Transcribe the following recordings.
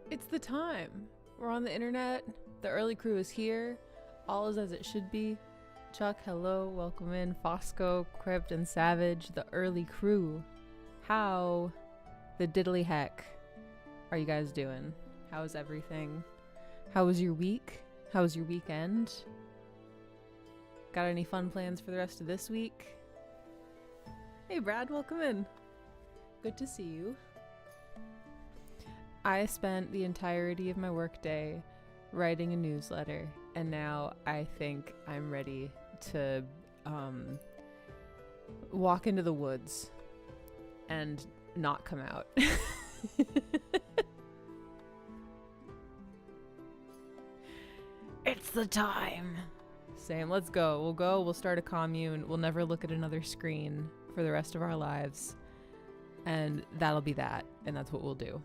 It's the time. We're on the internet. The early crew is here. All is as it should be. Chuck, hello, welcome in. Fosco, Crypt, and Savage, the early crew. How the diddly heck are you guys doing? How is everything? How was your week? How was your weekend? Got any fun plans for the rest of this week? Hey Brad, welcome in. Good to see you. I spent the entirety of my workday writing a newsletter, and now I think I'm ready to walk into the woods and not come out. It's the time. Same, let's go. We'll start a commune. We'll never look at another screen for the rest of our lives. And that'll be that. And that's what we'll do.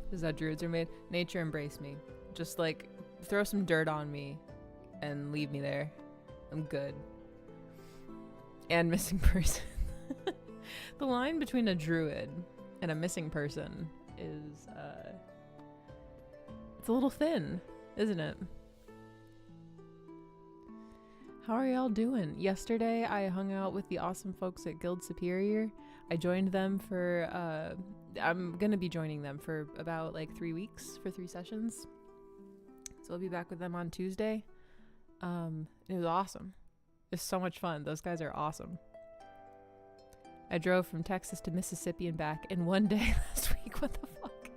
This is how druids are made. Nature embrace me. Just like throw some dirt on me and leave me there. I'm good. And missing person. The line between a druid and a missing person is it's a little thin, isn't it? How are y'all doing? Yesterday I hung out with the awesome folks at Guild Superior. I joined them for I'm gonna be joining them for about like 3 weeks for 3 sessions. So I'll be back with them on Tuesday. It was awesome. It's so much fun. Those guys are awesome. I drove from Texas to Mississippi and back in one day last week. What the fuck?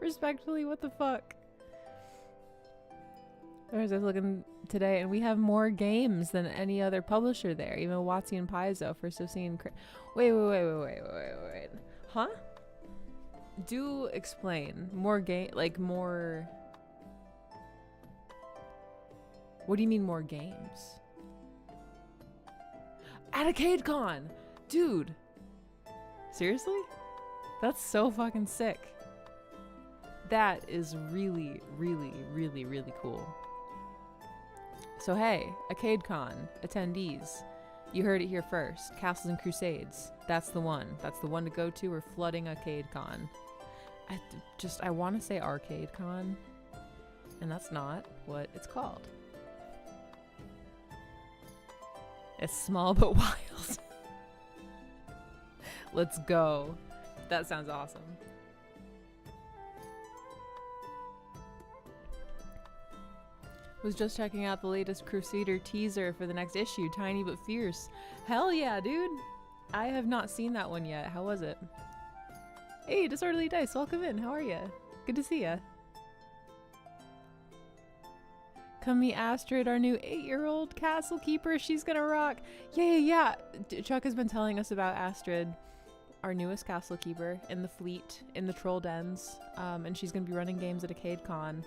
Respectfully, what the fuck? I was looking today, and we have more games than any other publisher there. Even Watsi and Paizo, first I've seen. Wait. Huh? Do explain. More game, like more. What do you mean more games? At ArcadeCon! Dude! Seriously? That's so fucking sick. That is really, really, really, really cool. So hey, ArcadeCon attendees, you heard it here first. Castles and Crusades, that's the one. That's the one to go to. We're flooding ArcadeCon. I want to say ArcadeCon, and that's not what it's called. It's small but wild. Let's go. That sounds awesome. Was just checking out the latest Crusader teaser for the next issue, Tiny but Fierce. Hell yeah, dude! I have not seen that one yet. How was it? Hey, Disorderly Dice, welcome in. How are ya? Good to see ya. Come meet Astrid, our new 8-year-old castle keeper. She's gonna rock. Yeah. Chuck has been telling us about Astrid, our newest castle keeper in the fleet, in the troll dens, and she's gonna be running games at ArcadeCon.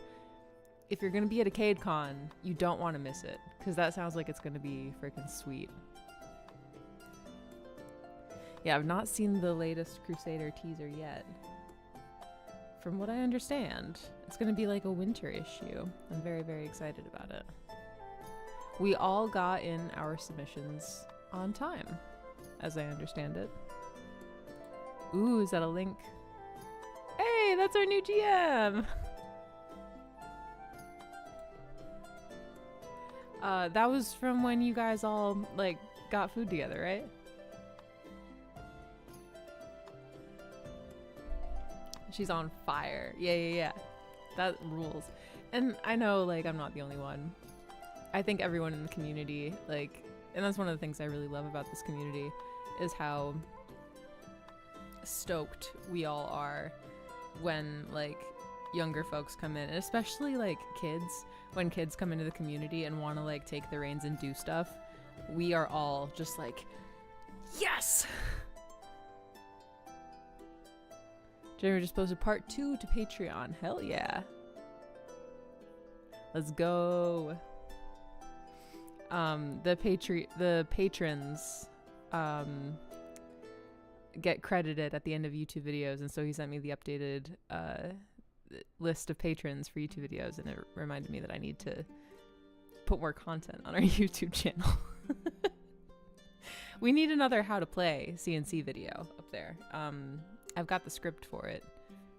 If you're gonna be at ArcadeCon, you don't want to miss it, because that sounds like it's gonna be freaking sweet. Yeah, I've not seen the latest Crusader teaser yet. From what I understand, it's gonna be like a winter issue. I'm very, very excited about it. We all got in our submissions on time, as I understand it. Ooh, is that a link? Hey, that's our new GM! That was from when you guys all, like, got food together, right? She's on fire. Yeah. That rules. And I know, like, I'm not the only one. I think everyone in the community, like, and that's one of the things I really love about this community, is how stoked we all are when, like, younger folks come in, and especially, like, kids. When kids come into the community and want to, like, take the reins and do stuff, we are all just like, yes! Jeremy just posted part 2 to Patreon. Hell yeah. Let's go. The patrons get credited at the end of YouTube videos, and so he sent me the updated list of patrons for YouTube videos, and it reminded me that I need to put more content on our YouTube channel. We need another how to play CNC video up there. I've got the script for it.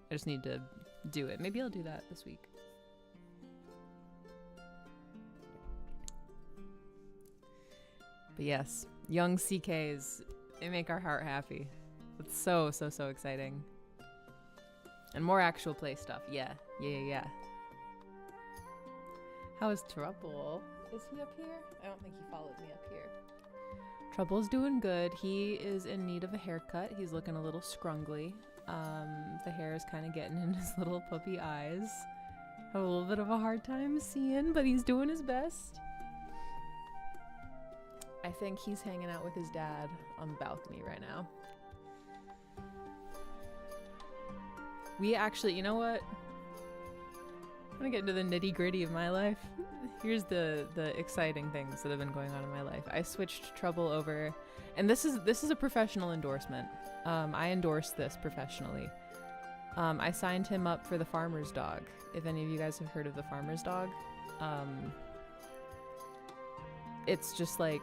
I just need to do it. Maybe I'll do that this week. But yes, young CKs, they make our heart happy. It's so exciting. And more actual play stuff. Yeah. How is Trouble? Is he up here? I don't think he followed me up here. Trouble's doing good. He is in need of a haircut. He's looking a little scrungly. The hair is kind of getting in his little puppy eyes. Have a little bit of a hard time seeing, but he's doing his best. I think he's hanging out with his dad on the balcony right now. We actually, you know what? I'm gonna get into the nitty gritty of my life. Here's the exciting things that have been going on in my life. I switched Trouble over, and this is a professional endorsement. I endorsed this professionally. I signed him up for the farmer's dog. If any of you guys have heard of the farmer's dog, it's just like,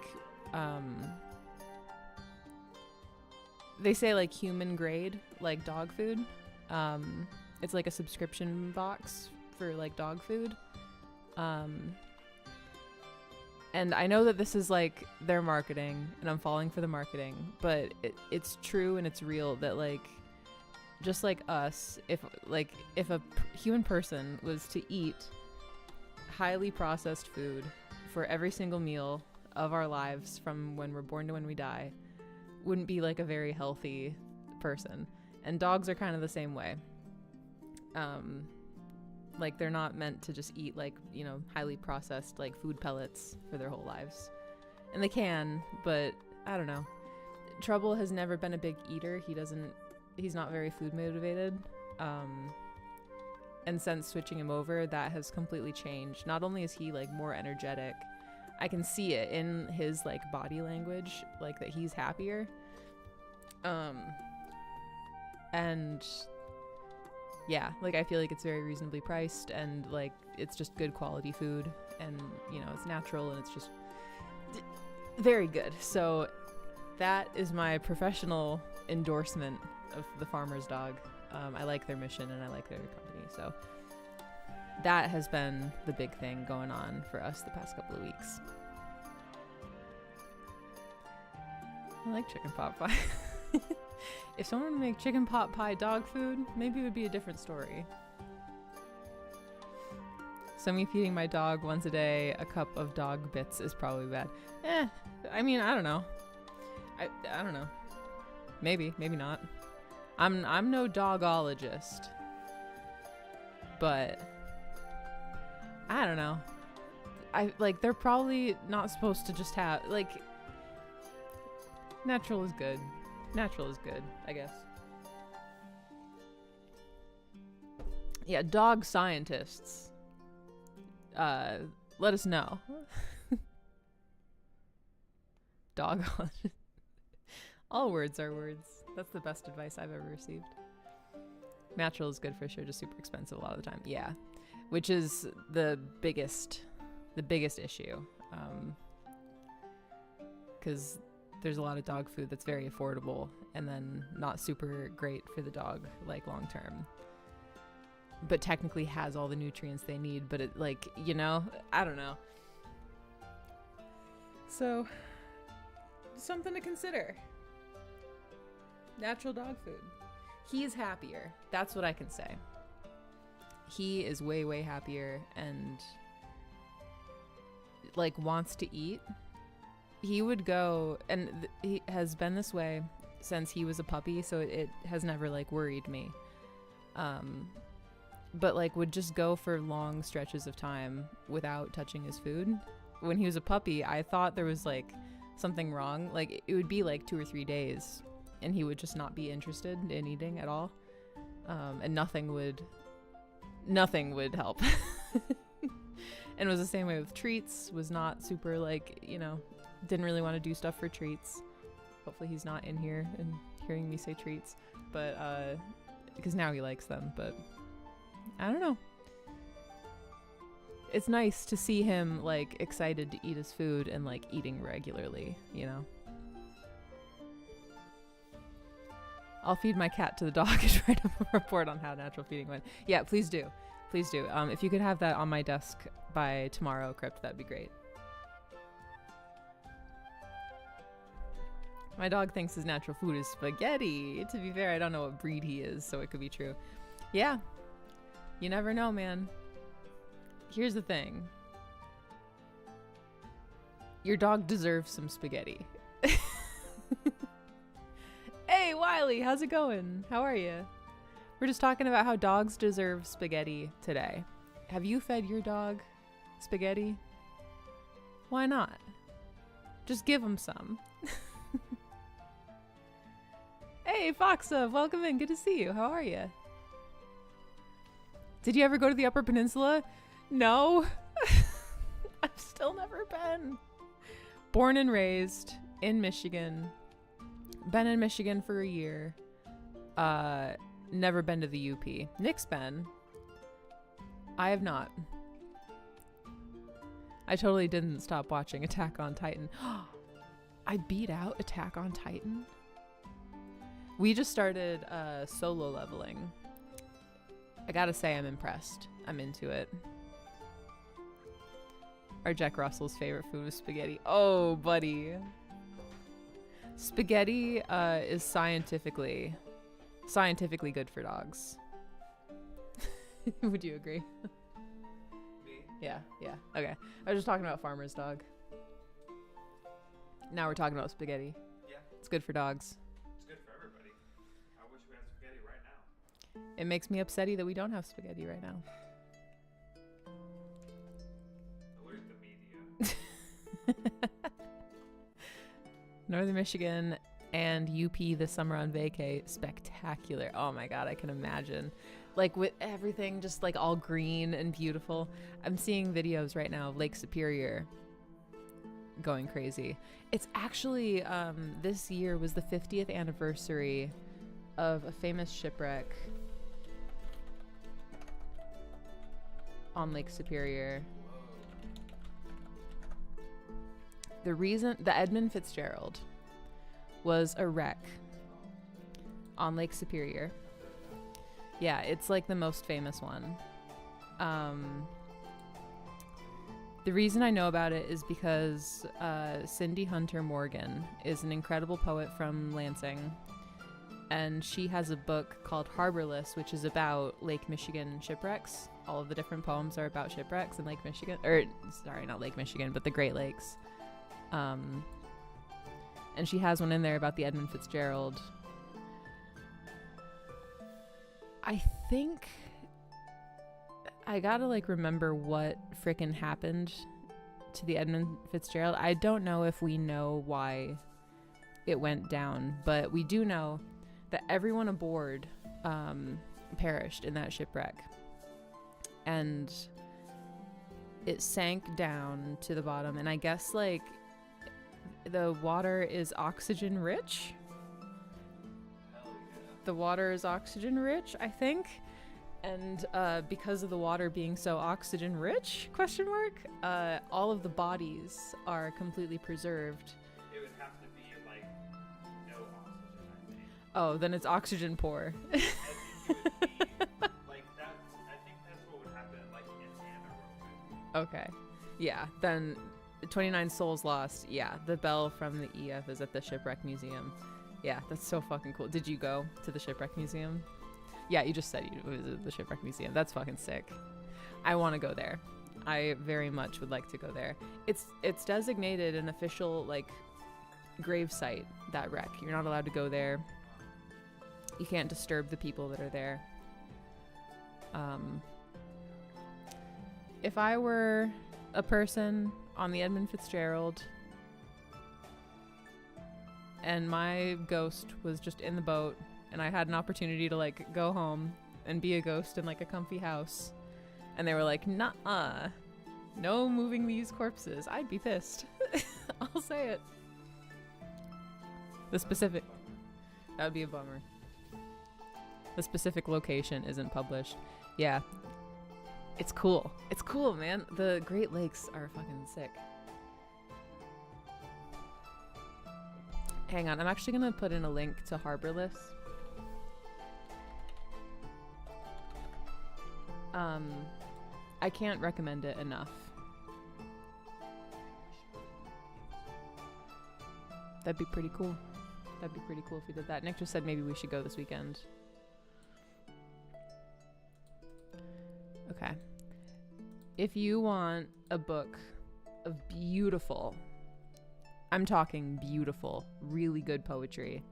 they say like human grade, like dog food. It's like a subscription box for like dog food. And I know that this is like their marketing, and I'm falling for the marketing, but it's true and it's real that like, just like us, if a human person was to eat highly processed food for every single meal of our lives from when we're born to when we die, wouldn't be like a very healthy person. And dogs are kind of the same way. Like they're not meant to just eat like, you know, highly processed like food pellets for their whole lives. And they can, but I don't know. Trouble has never been a big eater. He's not very food motivated. And since switching him over, that has completely changed. Not only is he like more energetic, I can see it in his like body language, like that he's happier. And yeah, like I feel like it's very reasonably priced, and like it's just good quality food, and you know, it's natural, and it's just very good. So that is my professional endorsement of the farmer's dog. I like their mission and I like their company. So that has been the big thing going on for us the past couple of weeks. I like chicken pot pie. If someone would make chicken pot pie dog food, maybe it would be a different story. So me feeding my dog once a day a cup of dog bits is probably bad. I mean, I don't know. I don't know. Maybe not. I'm no dogologist. But I don't know. I like they're probably not supposed to just have like natural is good. Natural is good, I guess. Yeah, dog scientists. Let us know. Dogologist. All words are words. That's the best advice I've ever received. Natural is good for sure, just super expensive a lot of the time. Yeah, which is the biggest issue. Because there's a lot of dog food that's very affordable and then not super great for the dog, like long term. But technically has all the nutrients they need, but it like, you know, I don't know. So, something to consider. Natural dog food. He's happier. That's what I can say. He is way, way happier and like wants to eat. He would go, and he has been this way since he was a puppy, so it has never like worried me. But like would just go for long stretches of time without touching his food. When he was a puppy, I thought there was like something wrong. Like it would be like 2 or 3 days and he would just not be interested in eating at all. And nothing would help. And it was the same way with treats. Was not super like, you know, didn't really want to do stuff for treats. Hopefully he's not in here and hearing me say treats, but because now he likes them. But I don't know. It's nice to see him like excited to eat his food and like eating regularly, you know. I'll feed my cat to the dog and write a report on how natural feeding went. Yeah, please do. Please do. If you could have that on my desk by tomorrow, Crypt, that'd be great. My dog thinks his natural food is spaghetti. To be fair, I don't know what breed he is, so it could be true. Yeah. You never know, man. Here's the thing. Your dog deserves some spaghetti. Hey, Wiley, how's it going? How are you? We're just talking about how dogs deserve spaghetti today. Have you fed your dog spaghetti? Why not? Just give him some. Hey, Foxa, welcome in. Good to see you. How are you? Did you ever go to the Upper Peninsula? No. I've still never been. Born and raised in Michigan. Been in Michigan for a year. Never been to the UP. Nick's been. I have not. I totally didn't stop watching Attack on Titan. I beat out Attack on Titan. We just started solo leveling. I gotta say, I'm impressed. I'm into it. Our Jack Russell's favorite food was spaghetti. Oh, buddy. Spaghetti is scientifically good for dogs. Would you agree? Me? Yeah. Okay. I was just talking about Farmer's Dog. Now we're talking about spaghetti. Yeah. It's good for dogs. It's good for everybody. I wish we had spaghetti right now. It makes me upsetty that we don't have spaghetti right now. Alert the media. Northern Michigan and UP this summer on vacay. Spectacular. Oh my God, I can imagine. Like with everything just like all green and beautiful. I'm seeing videos right now of Lake Superior going crazy. It's actually, this year was the 50th anniversary of a famous shipwreck on Lake Superior. The Edmund Fitzgerald was a wreck on Lake Superior. Yeah, it's like the most famous one. The reason I know about it is because Cindy Hunter Morgan is an incredible poet from Lansing, and she has a book called Harborless, which is about Lake Michigan shipwrecks. All of the different poems are about shipwrecks in Lake Michigan, or sorry, not Lake Michigan, but the Great Lakes. And she has one in there about the Edmund Fitzgerald. I think I gotta like remember what frickin' happened to the Edmund Fitzgerald. I don't know if we know why it went down, but we do know that everyone aboard perished in that shipwreck. And it sank down to the bottom, and I guess like the water is oxygen rich. Hell yeah. The water is oxygen rich, I think. And because of the water being so oxygen rich, all of the bodies are completely preserved. It would have to be like no oxygen, I think. Oh, then it's oxygen poor. I think it would be like that. I think that's what would happen like in anaerobic. Okay. Yeah, then 29 souls lost. Yeah, the bell from the EF is at the Shipwreck Museum. Yeah, that's so fucking cool. Did you go to the Shipwreck Museum? Yeah, you just said you visited the Shipwreck Museum. That's fucking sick. I want to go there. I very much would like to go there. It's designated an official like grave site, that wreck. You're not allowed to go there. You can't disturb the people that are there. If I were a person on the Edmund Fitzgerald and my ghost was just in the boat and I had an opportunity to like go home and be a ghost in like a comfy house, and they were like, "Nuh-uh, no moving these corpses," I'd be pissed. I'll say it. That would be a bummer. The specific location isn't published. Yeah. It's cool. It's cool, man. The Great Lakes are fucking sick. Hang on, I'm actually gonna put in a link to Harborless I can't recommend it enough. That'd be pretty cool. That'd be pretty cool if we did that. Nick just said maybe we should go this weekend. Okay. If you want a book of beautiful, I'm talking beautiful, really good poetry,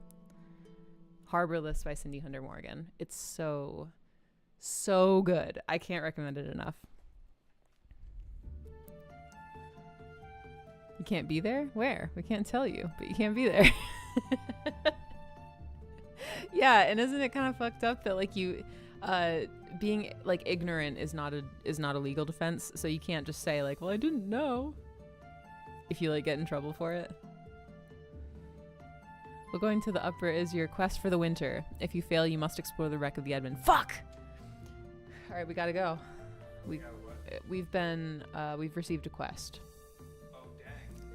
Harborless by Cindy Hunter Morgan. It's so good. I can't recommend it enough. You can't be there? Where? We can't tell you, but you can't be there. Yeah, and isn't it kind of fucked up that like you being like ignorant is not a legal defense, so you can't just say like, well, I didn't know, if you like get in trouble for it. Well, going to the upper is your quest for the winter. If you fail, you must explore the wreck of the Edmund. Fuck! All right, we gotta go. We've received a quest. Oh, dang.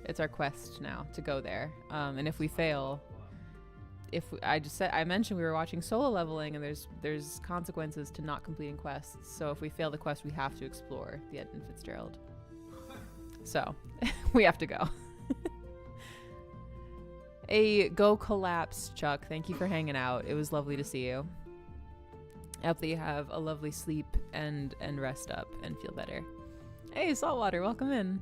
It's our quest now to go there. And if we fail, I mentioned we were watching Solo Leveling, and there's consequences to not completing quests. So if we fail the quest, we have to explore the Edmund Fitzgerald. So we have to go. A go collapse, Chuck. Thank you for hanging out. It was lovely to see you. I hope that you have a lovely sleep and rest up and feel better. Hey, Saltwater, welcome in.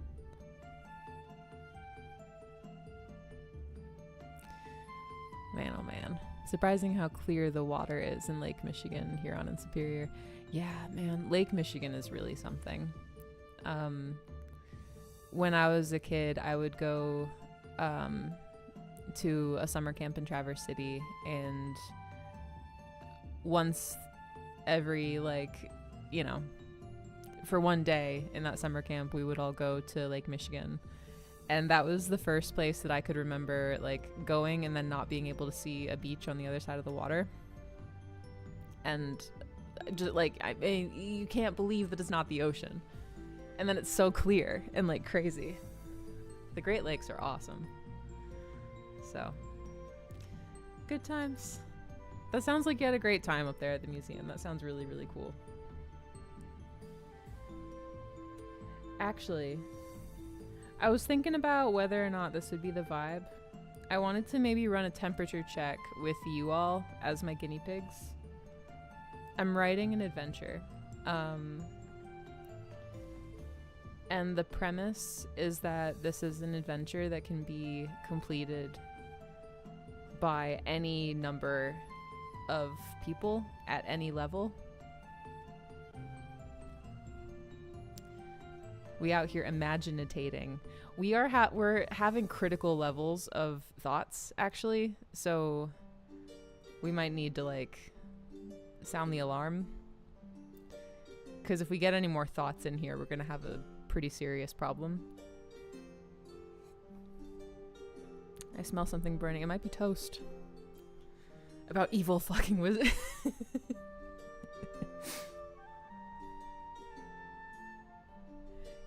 Man, oh man. Surprising how clear the water is in Lake Michigan, Huron and Superior. Yeah, man, Lake Michigan is really something. When I was a kid, I would go to a summer camp in Traverse City, and once every, like, you know, for one day in that summer camp, we would all go to Lake Michigan. And that was the first place that I could remember, like, going and then not being able to see a beach on the other side of the water. And just, like, I mean, you can't believe that it's not the ocean. And then it's so clear and, like, crazy. The Great Lakes are awesome. So, good times. That sounds like you had a great time up there at the museum. That sounds really, really cool. Actually, I was thinking about whether or not this would be the vibe. I wanted to maybe run a temperature check with you all as my guinea pigs. I'm writing an adventure. And the premise is that this is an adventure that can be completed by any number of people at any level. We out here imaginitating. We're having critical levels of thoughts, actually, so we might need to, like, sound the alarm, because if we get any more thoughts in here, we're gonna have a pretty serious problem. I smell something burning. It might be toast. About evil fucking wizard.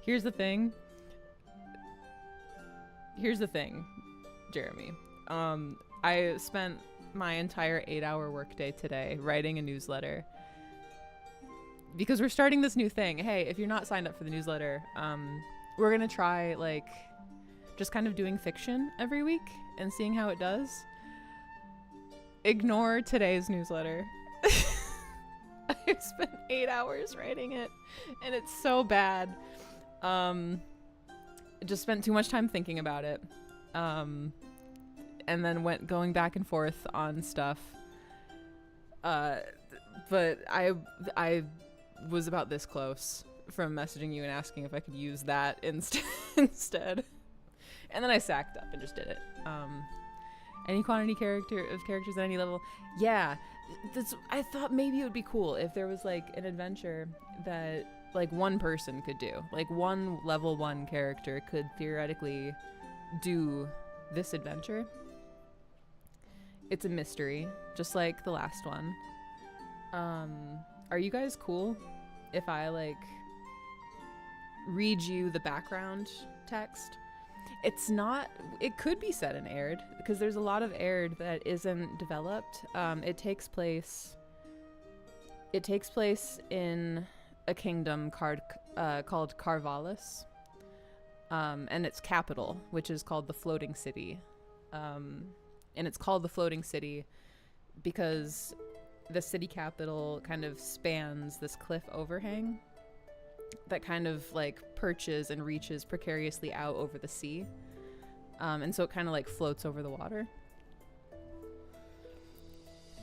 Here's the thing, Jeremy. I spent my entire 8-hour workday today writing a newsletter, because we're starting this new thing. Hey, if you're not signed up for the newsletter, we're gonna try, like, just kind of doing fiction every week and seeing how it does. Ignore today's newsletter. I spent 8 hours writing it, and it's so bad. Just spent too much time thinking about it, and then going back and forth on stuff. But I was about this close from messaging you and asking if I could use that instead. And then I sacked up and just did it. Any quantity of characters at any level. Yeah, I thought maybe it would be cool if there was, like, an adventure that, like, one person could do. Like, one level 1 character could theoretically do this adventure. It's a mystery, just like the last one. Are you guys cool if I, like, read you the background text? It could be set in Aihrde, because there's a lot of Aihrde that isn't developed. It takes place in a kingdom called Carvalis, and its capital, which is called the Floating City. And it's called the Floating City because the city capital kind of spans this cliff overhang that kind of like perches and reaches precariously out over the sea. And so it kind of like floats over the water.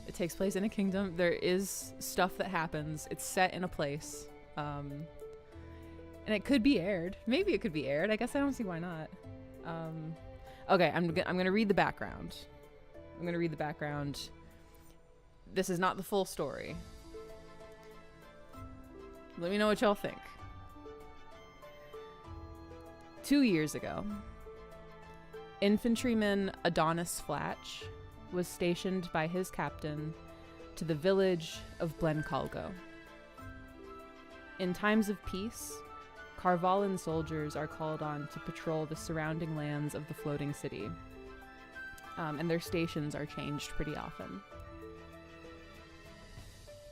It takes place in a kingdom. There is stuff that happens. It's set in a place. And it could be aired. Maybe it could be aired. I guess I don't see why not. Okay, I'm going to read the background. This is not the full story. Let me know what y'all think. 2 years ago, infantryman Adonis Flatch was stationed by his captain to the village of Blencolgo. In times of peace, Carvalan soldiers are called on to patrol the surrounding lands of the floating city, and their stations are changed pretty often.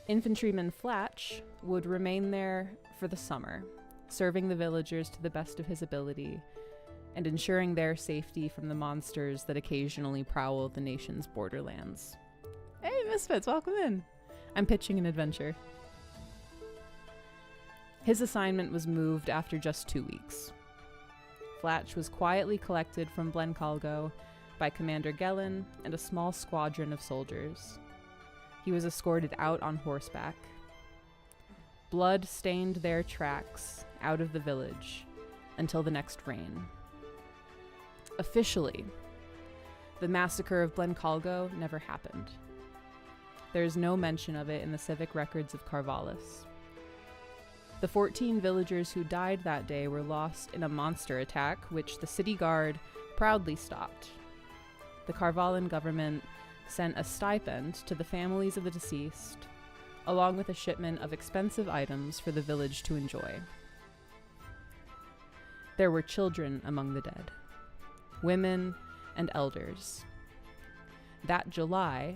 Infantryman Flatch would remain there for the summer, serving the villagers to the best of his ability and ensuring their safety from the monsters that occasionally prowl the nation's borderlands. Hey, Misfits, welcome in. I'm pitching an adventure. His assignment was moved after just 2 weeks. Flatch was quietly collected from Blencolgo by Commander Gellin and a small squadron of soldiers. He was escorted out on horseback. Blood stained their tracks out of the village until the next rain. Officially, the massacre of Blencolgo never happened. There is no mention of it in the civic records of Carvalis. The 14 villagers who died that day were lost in a monster attack, which the city guard proudly stopped. The Carvalan government sent a stipend to the families of the deceased, along with a shipment of expensive items for the village to enjoy. There were children among the dead, women and elders. That July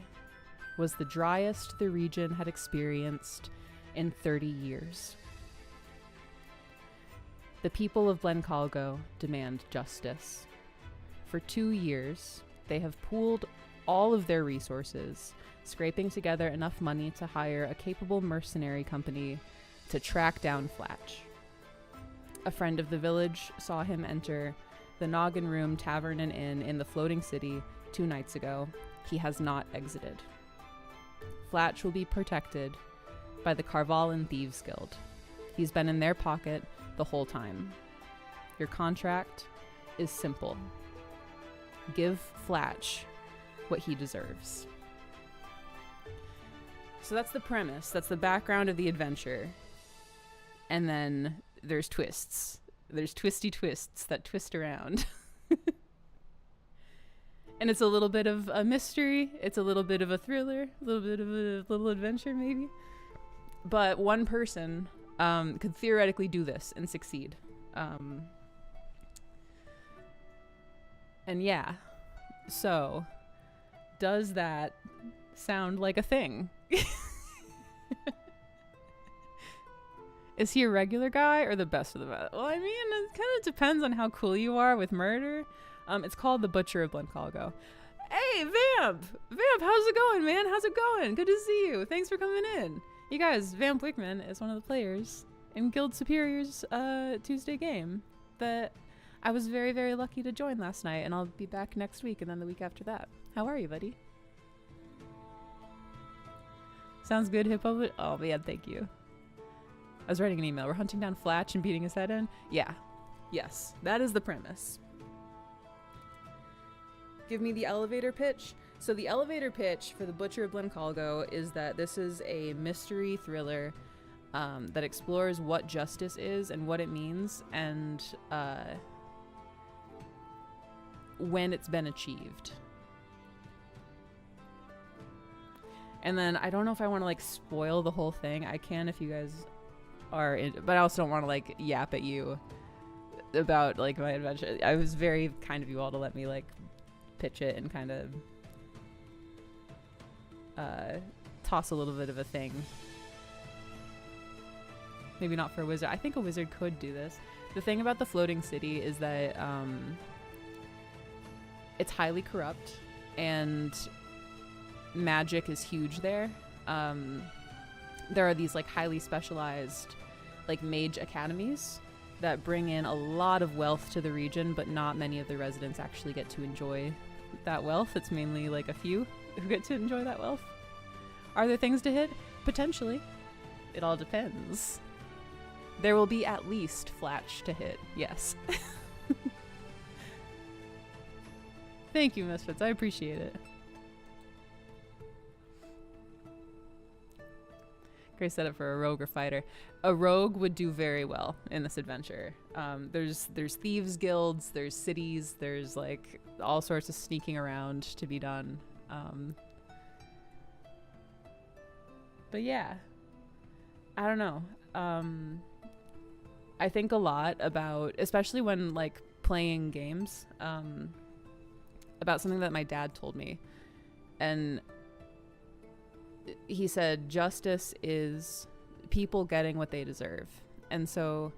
was the driest the region had experienced in 30 years. The people of Blencolgo demand justice. For 2 years, they have pooled all of their resources, scraping together enough money to hire a capable mercenary company to track down Flatch. A friend of the village saw him enter the Noggin Room Tavern and Inn in the Floating City 2 nights ago. He has not exited. Flatch will be protected by the Carvalan Thieves Guild. He's been in their pocket the whole time. Your contract is simple. Give Flatch what he deserves. So that's the premise. That's the background of the adventure. And then there's twists. There's twisty twists that twist around. And it's a little bit of a mystery. It's a little bit of a thriller. A little bit of a little adventure, maybe. But one person could theoretically do this and succeed. And yeah. So, does that sound like a thing? Is he a regular guy or the best of the best? Well, I mean, it kind of depends on how cool you are with murder. It's called The Butcher of Blencolgo. Hey, Vamp! Vamp, how's it going, man? How's it going? Good to see you. Thanks for coming in. You guys, Vamp Wickman is one of the players in Guild Superior's Tuesday game that I was very, very lucky to join last night, and I'll be back next week and then the week after that. How are you, buddy? Sounds good, Hippo? Oh, man, thank you. I was writing an email. We're hunting down Flatch and beating his head in? Yeah. Yes. That is the premise. Give me the elevator pitch. So the elevator pitch for The Butcher of Blencolgo is that this is a mystery thriller that explores what justice is and what it means and when it's been achieved. And then I don't know if I want to like spoil the whole thing. I can if you guys are in, but I also don't want to like yap at you about like my adventure. I was very kind of you all to let me like pitch it and kind of toss a little bit of a thing. Maybe not for a wizard. I think a wizard could do this. The thing about the floating city is that it's highly corrupt and magic is huge there. There are these like highly specialized like mage academies that bring in a lot of wealth to the region, but not many of the residents actually get to enjoy that wealth. It's mainly like a few who get to enjoy that wealth. Are there things to hit? Potentially. It all depends. There will be at least flatch to hit, yes. Thank you, Misfits. I appreciate it. Great setup for a rogue or fighter. A rogue would do very well in this adventure. There's thieves guilds, there's cities, there's like all sorts of sneaking around to be done. But yeah, I don't know. I think a lot about, especially when like playing games, about something that my dad told me. And he said justice is people getting what they deserve. And so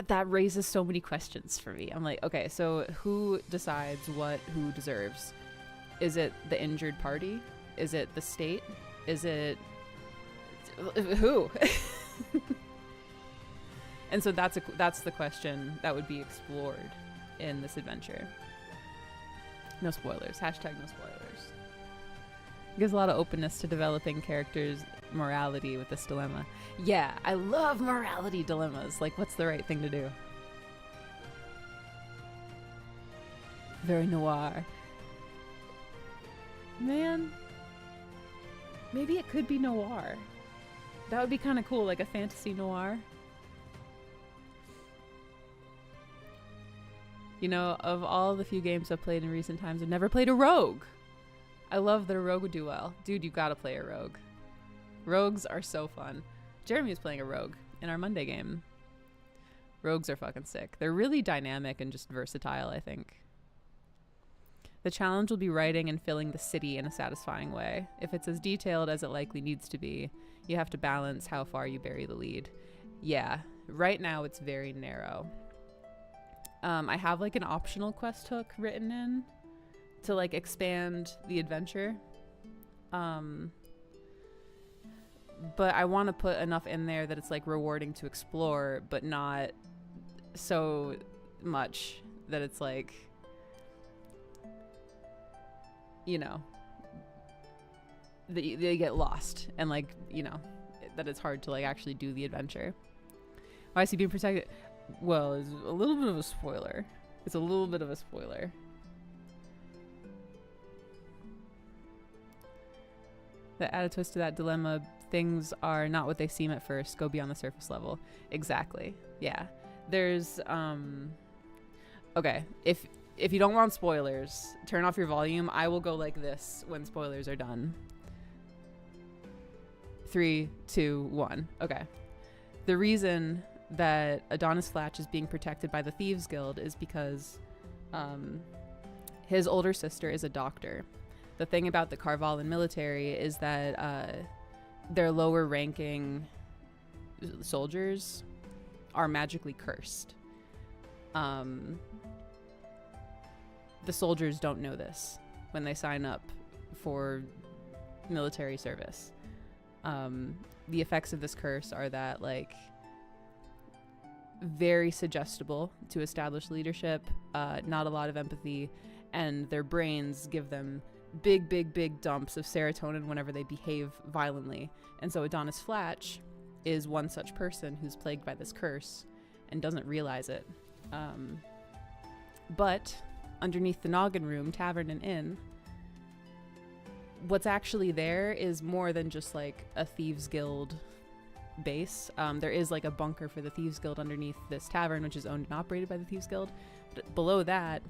that raises so many questions for me. I'm like, okay, so who decides who deserves? Is it the injured party? Is it the state? Is it who? And so that's the question that would be explored in this adventure. No spoilers. Hashtag no spoilers. Gives a lot of openness to developing characters' morality with this dilemma. Yeah, I love morality dilemmas. Like, what's the right thing to do? Very noir. Man, maybe it could be noir. That would be kind of cool, like a fantasy noir. You know, of all the few games I've played in recent times, I've never played a rogue. I love that a rogue would do well. Dude, you gotta play a rogue. Rogues are so fun. Jeremy was playing a rogue in our Monday game. Rogues are fucking sick. They're really dynamic and just versatile, I think. The challenge will be writing and filling the city in a satisfying way. If it's as detailed as it likely needs to be, you have to balance how far you bury the lead. Yeah, right now it's very narrow. I have like an optional quest hook written in to like expand the adventure. But I want to put enough in there that it's like rewarding to explore, but not so much that it's like, you know, they get lost and like, you know, that it's hard to like actually do the adventure. Why is he being protected? Well, it's a little bit of a spoiler. It's a little bit of a spoiler. That add a twist to that dilemma. Things are not what they seem at first. Go beyond the surface level. Exactly. Yeah. There's okay. If you don't want spoilers, turn off your volume. I will go like this when spoilers are done. 3, 2, 1. Okay. The reason that Adonis Flatch is being protected by the Thieves Guild is because his older sister is a doctor. The thing about the Carvalan military is that their lower ranking soldiers are magically cursed. The soldiers don't know this when they sign up for military service. The effects of this curse are that like very suggestible to establish leadership, not a lot of empathy, and their brains give them big dumps of serotonin whenever they behave violently. And so Adonis Flatch is one such person who's plagued by this curse and doesn't realize it. But underneath the Noggin Room Tavern and Inn, what's actually there is more than just like a Thieves Guild base. There is like a bunker for the Thieves Guild underneath this tavern, which is owned and operated by the Thieves Guild. But below that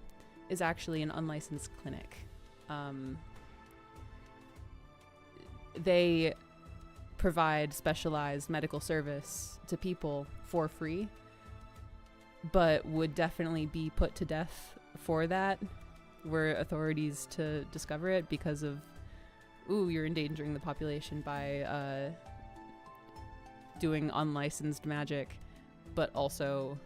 is actually an unlicensed clinic. They provide specialized medical service to people for free, but would definitely be put to death for that were authorities to discover it because of, ooh, you're endangering the population by doing unlicensed magic, but also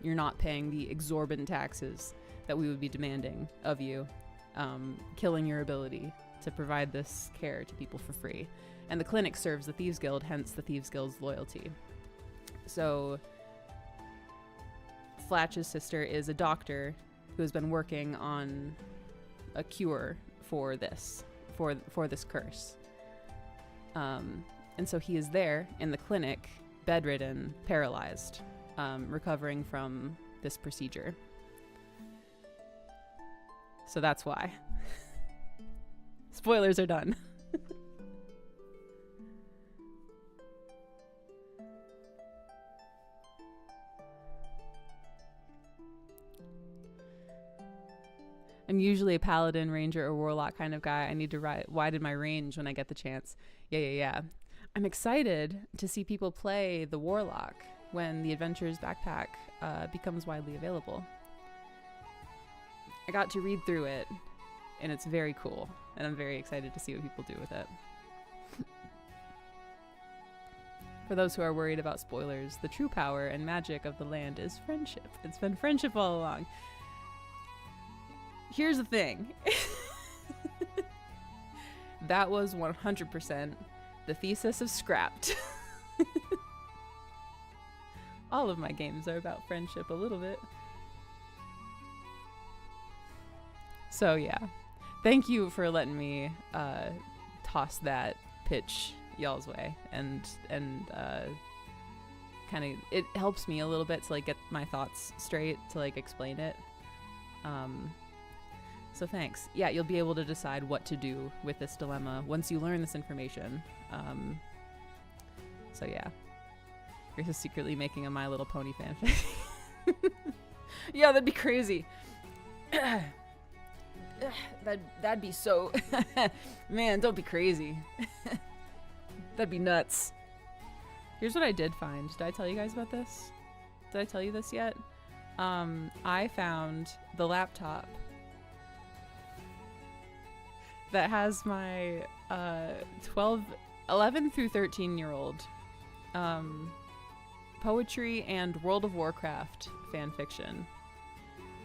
you're not paying the exorbitant taxes that we would be demanding of you, killing your ability to provide this care to people for free. And the clinic serves the Thieves Guild, hence the Thieves Guild's loyalty. So Flatch's sister is a doctor who has been working on a cure for this, for this curse. And so he is there in the clinic, bedridden, paralyzed, recovering from this procedure. So that's why. Spoilers are done. I'm usually a paladin, ranger, or warlock kind of guy. I need to widen my range when I get the chance. Yeah. I'm excited to see people play the warlock when the Adventurer's Backpack becomes widely available. I got to read through it, and it's very cool, and I'm very excited to see what people do with it. For those who are worried about spoilers, the true power and magic of the land is friendship. It's been friendship all along. Here's the thing. That was 100% the thesis of Scrapped. All of my games are about friendship a little bit. So yeah, thank you for letting me toss that pitch y'all's way, and kind of, it helps me a little bit to like get my thoughts straight, to like explain it. So thanks. Yeah, you'll be able to decide what to do with this dilemma once you learn this information. So yeah, you're just secretly making a My Little Pony fanfic. Yeah, that'd be crazy. That'd be so... Man, don't be crazy. That'd be nuts. Here's what I did find. Did I tell you guys about this? Did I tell you this yet? I found the laptop that has my 11 through 13-year-old poetry and World of Warcraft fan fiction.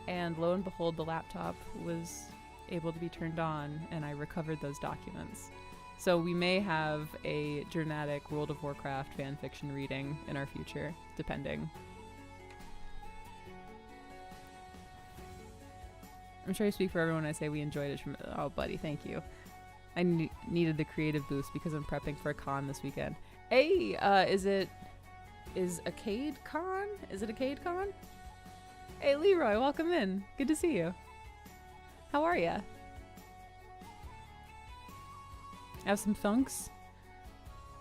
And lo and behold, the laptop was able to be turned on, and I recovered those documents. So we may have a dramatic World of Warcraft fan fiction reading in our future, depending. I'm sure I speak for everyone when I say we enjoyed it. Oh, buddy, thank you. I needed the creative boost because I'm prepping for a con this weekend. Hey, is Arcade Con? Is it Arcade Con? Hey, Leroy, welcome in. Good to see you. How are ya? Have some thunks?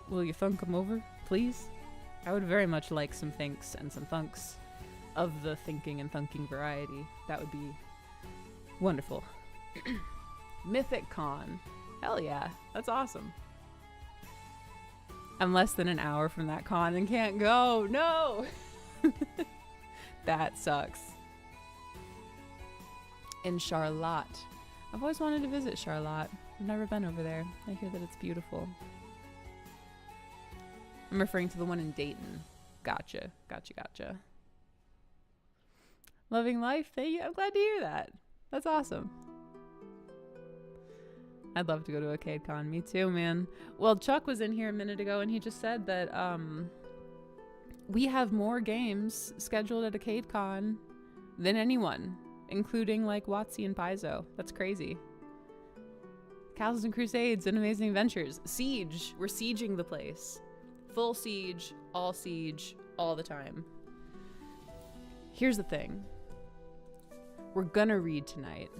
Will you thunk them over, please? I would very much like some thinks and some thunks of the thinking and thunking variety. That would be wonderful. Mythic Con. Hell yeah, that's awesome. I'm less than an hour from that con and can't go. No! That sucks. In Charlotte. I've always wanted to visit Charlotte. I've never been over there. I hear that it's beautiful. I'm referring to the one in Dayton. Gotcha. Loving life. Thank you. I'm glad to hear that. That's awesome. I'd love to go to Arcade Con. Me too, man. Well, Chuck was in here a minute ago, and he just said that we have more games scheduled at Arcade Con than anyone, including like WotC and Paizo. That's crazy. Castles and Crusades and Amazing Adventures. Siege. We're sieging the place. Full siege, all the time. Here's the thing. We're gonna read tonight.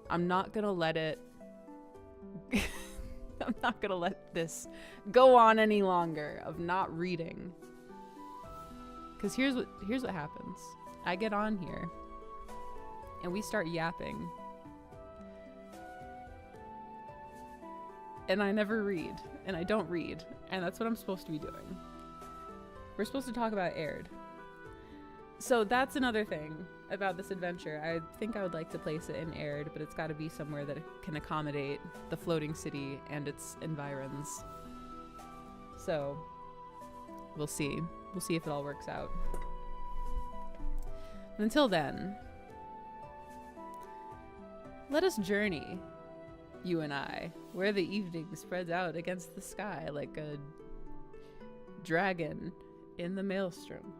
I'm not gonna let it... I'm not gonna let this go on any longer of not reading. Because here's what happens. I get on here and we start yapping. And I never read. And I don't read. And that's what I'm supposed to be doing. We're supposed to talk about Aihrde. So that's another thing about this adventure. I think I would like to place it in Aihrde, but it's got to be somewhere that can accommodate the floating city and its environs. So We'll see. We'll see if it all works out. And until then, let us journey, you and I, where the evening spreads out against the sky like a dragon in the maelstrom.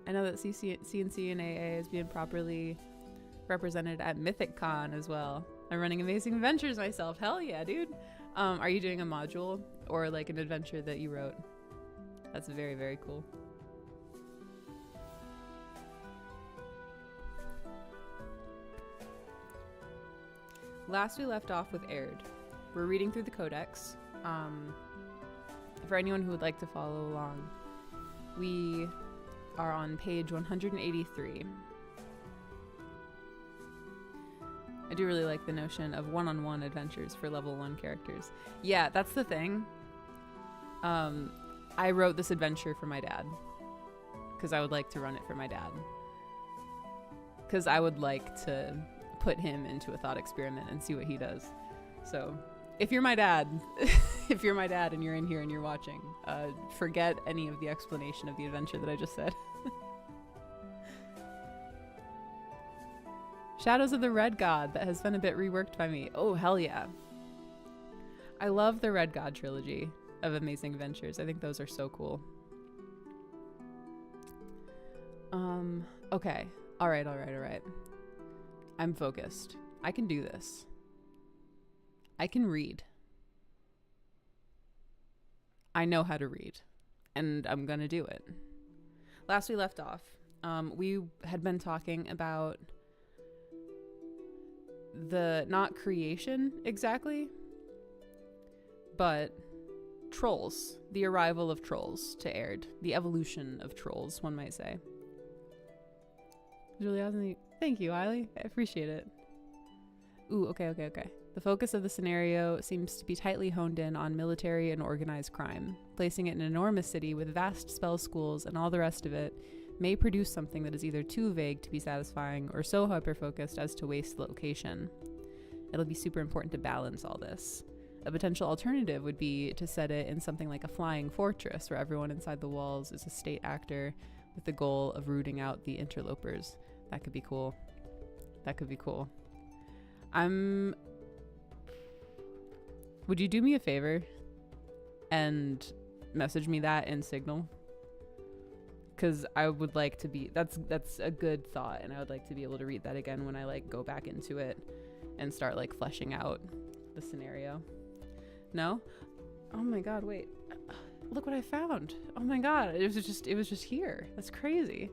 I know that CNC and AA is being properly represented at MythicCon as well. I'm running Amazing Adventures myself. Hell yeah, dude. Are you doing a module or like an adventure that you wrote? That's very, very cool. Last we left off with Aihrde. We're reading through the Codex. For anyone who would like to follow along, we are on page 183. I do really like the notion of one-on-one adventures for level 1 characters. Yeah, that's the thing. I wrote this adventure for my dad because I would like to run it for my dad. Because I would like to put him into a thought experiment and see what he does. So if you're my dad, if you're my dad and you're in here and you're watching, forget any of the explanation of the adventure that I just said. Shadows of the Red God, that has been a bit reworked by me. Oh, hell yeah. I love the Red God trilogy of Amazing Adventures. I think those are so cool. Okay. All right. I'm focused. I can do this. I can read. I know how to read. And I'm gonna do it. Last we left off, we had been talking about the, not creation exactly, but trolls. The arrival of trolls to Aihrde. The evolution of trolls, one might say. Really awesome. Thank you, Eiley. I appreciate it. Ooh, okay. The focus of the scenario seems to be tightly honed in on military and organized crime. Placing it in an enormous city with vast spell schools and all the rest of it may produce something that is either too vague to be satisfying or so hyper-focused as to waste the location. It'll be super important to balance all this. A potential alternative would be to set it in something like a flying fortress where everyone inside the walls is a state actor with the goal of rooting out the interlopers. That could be cool. Would you do me a favor and message me that in Signal? Because I would like to be, that's a good thought, and I would like to be able to read that again when I like go back into it and start like fleshing out the scenario. No? Oh my god, wait. Look what I found. Oh my god, it was just here. That's crazy.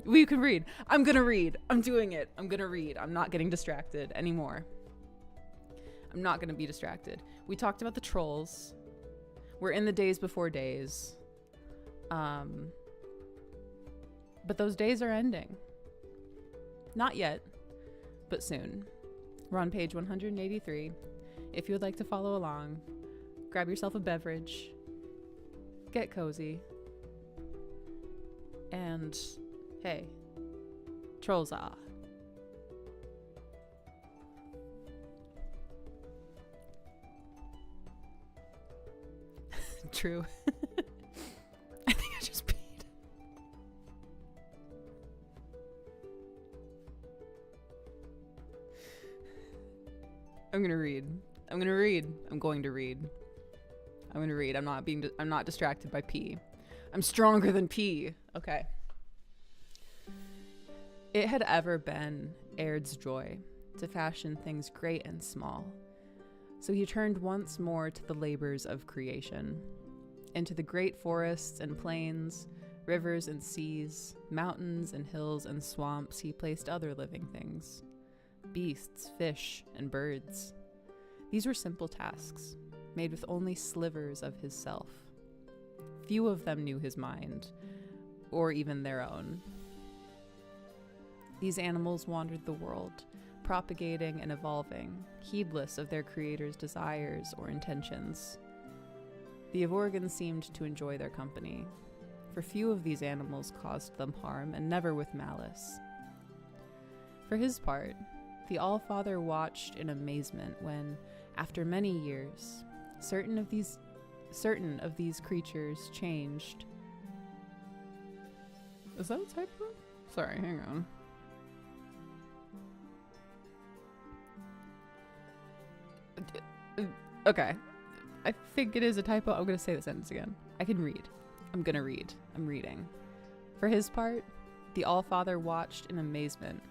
Well, you can read. I'm gonna read. I'm doing it. I'm gonna read. I'm not getting distracted anymore. I'm not gonna be distracted. We talked about the trolls. We're in the days before days. But those days are ending. Not yet, but soon. We're on page 183. If you would like to follow along, grab yourself a beverage, get cozy, and hey, trolls are. True. I think I just peed. I'm going to read. I'm not distracted by pee. I'm stronger than pee. Okay. It had ever been Aird's joy to fashion things great and small. So he turned once more to the labors of creation, into the great forests and plains, rivers and seas, mountains and hills and swamps he placed other living things, beasts, fish, and birds. These were simple tasks, made with only slivers of his self. Few of them knew his mind, or even their own. These animals wandered the world, propagating and evolving, heedless of their creator's desires or intentions. The Evorgans seemed to enjoy their company, for few of these animals caused them harm, and never with malice. For his part, The All-Father watched in amazement when, after many years, certain of these creatures changed. Is that a typo? Sorry, hang on. Okay. I think it is a typo. I'm going to say the sentence again. I can read. I'm going to read. I'm reading. For his part, the All-Father watched in amazement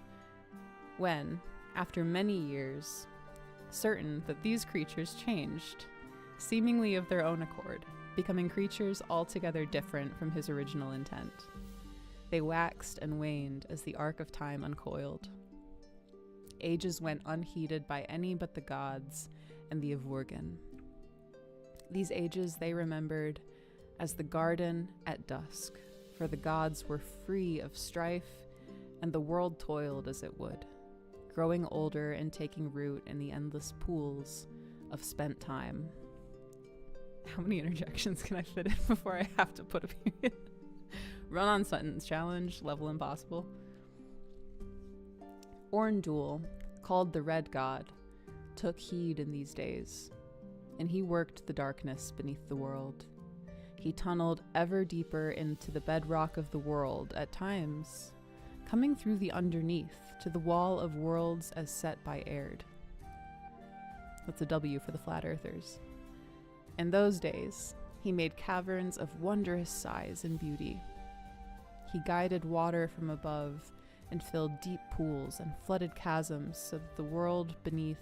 when, after many years, certain that these creatures changed, seemingly of their own accord, becoming creatures altogether different from his original intent. They waxed and waned as the arc of time uncoiled. Ages went unheeded by any but the gods and the Avorgan. These ages they remembered as the garden at dusk, for the gods were free of strife, and the world toiled as it would, growing older and taking root in the endless pools of spent time. How many interjections can I fit in before I have to put a period? Run-on sentence challenge, level impossible. Orndul, called the Red God, took heed in these days, and he worked the darkness beneath the world. He tunneled ever deeper into the bedrock of the world, at times coming through the underneath to the wall of worlds as set by Aihrde. That's a W for the flat earthers. In those days, he made caverns of wondrous size and beauty. He guided water from above and filled deep pools and flooded chasms so that the world beneath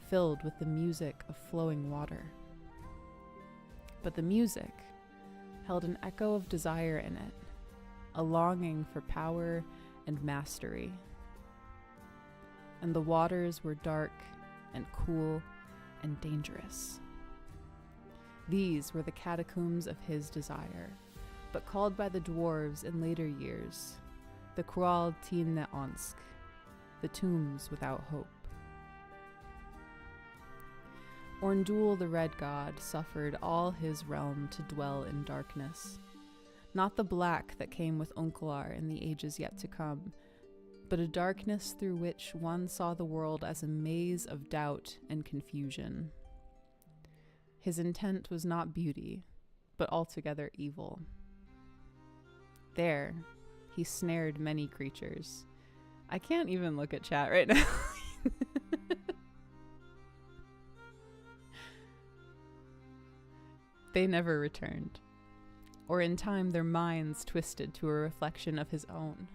filled with the music of flowing water. But the music held an echo of desire in it, a longing for power and mastery. And the waters were dark and cool and dangerous. These were the catacombs of his desire, but called by the dwarves in later years the Krual Neonsk, the tombs without hope. Orndul the Red God suffered all his realm to dwell in darkness, not the black that came with Onkelar in the ages yet to come, but a darkness through which one saw the world as a maze of doubt and confusion. His intent was not beauty, but altogether evil. There, he snared many creatures. I can't even look at chat right now. They never returned, or in time their minds twisted to a reflection of his own.